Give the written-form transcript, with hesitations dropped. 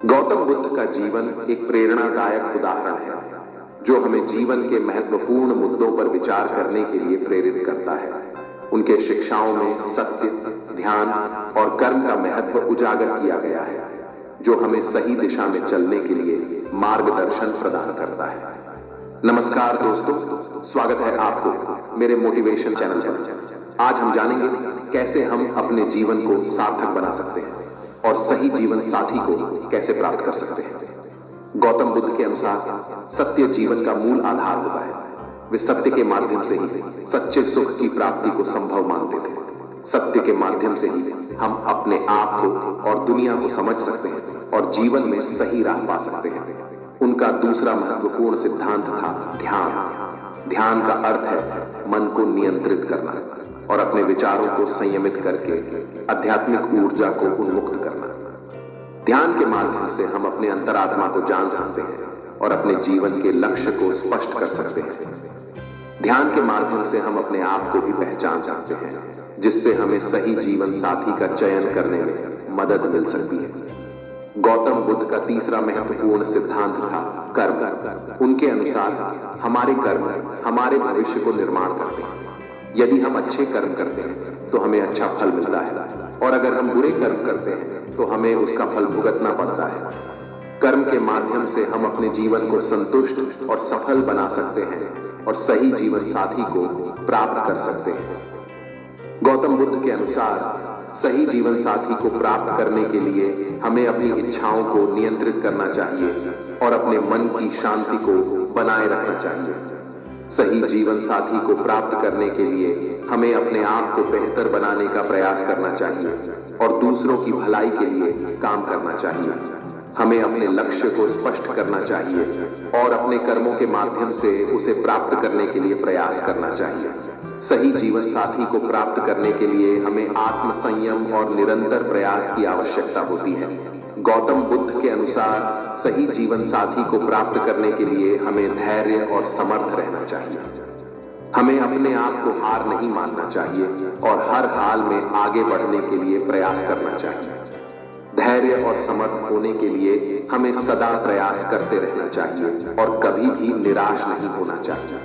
गौतम बुद्ध का जीवन एक प्रेरणादायक उदाहरण है जो हमें जीवन के महत्वपूर्ण मुद्दों पर विचार करने के लिए प्रेरित करता है। उनके शिक्षाओं में सत्य, ध्यान और कर्म का महत्व उजागर किया गया है, जो हमें सही दिशा में चलने के लिए मार्गदर्शन प्रदान करता है। नमस्कार दोस्तों, स्वागत है आपको मेरे मोटिवेशन चैनल पर। आज हम जानेंगे कैसे हम अपने जीवन को सार्थक बना सकते हैं और सही जीवन साथी को कैसे प्राप्त कर सकते हैं। गौतम बुद्ध के अनुसार सत्य जीवन का मूल आधार होता है। वे सत्य के माध्यम से ही सच्चे सुख की प्राप्ति को संभव मानते थे। सत्य के माध्यम से ही हम अपने आप को और दुनिया को समझ सकते हैं और जीवन में सही राह पा सकते हैं। उनका दूसरा महत्वपूर्ण सिद्धांत था ध्यान। ध्यान का अर्थ है मन को नियंत्रित करना और अपने विचारों को संयमित करके आध्यात्मिक ऊर्जा को उन्मुक्त करना। ध्यान के माध्यम से हम अपने अंतरात्मा को जान सकते हैं और अपने जीवन के लक्ष्य को स्पष्ट कर सकते हैं। ध्यान के माध्यम से हम अपने आप को भी पहचान सकते हैं, जिससे हमें सही जीवन साथी का चयन करने में मदद मिल सकती है। गौतम बुद्ध का तीसरा महत्वपूर्ण सिद्धांत था कर्म। उनके अनुसार हमारे कर्म हमारे भविष्य को निर्माण करते हैं। यदि हम अच्छे कर्म करते हैं तो हमें अच्छा फल मिलता है, और अगर हम बुरे कर्म करते हैं तो हमें उसका फल भुगतना पड़ता है। कर्म के माध्यम से हम अपने जीवन को संतुष्ट और सफल बना सकते हैं और सही जीवन साथी को प्राप्त कर सकते हैं। गौतम बुद्ध के अनुसार सही जीवन साथी को प्राप्त करने के लिए हमें अपनी इच्छाओं को नियंत्रित करना चाहिए और अपने मन की शांति को बनाए रखना चाहिए। सही जीवन साथी को प्राप्त करने के लिए हमें अपने आप को बेहतर बनाने का प्रयास करना चाहिए और दूसरों की भलाई के लिए काम करना चाहिए। हमें अपने लक्ष्य को स्पष्ट करना चाहिए और अपने कर्मों के माध्यम से उसे प्राप्त करने के लिए प्रयास करना चाहिए। सही जीवन साथी को प्राप्त करने के लिए हमें आत्म संयम और निरंतर प्रयास की आवश्यकता होती है। गौतम बुद्ध के अनुसार सही जीवन साथी को प्राप्त करने के लिए हमें धैर्य और समर्थ रहना चाहिए। हमें अपने आप को हार नहीं मानना चाहिए और हर हाल में आगे बढ़ने के लिए प्रयास करना चाहिए। धैर्य और समर्थ होने के लिए हमें सदा प्रयास करते रहना चाहिए और कभी भी निराश नहीं होना चाहिए।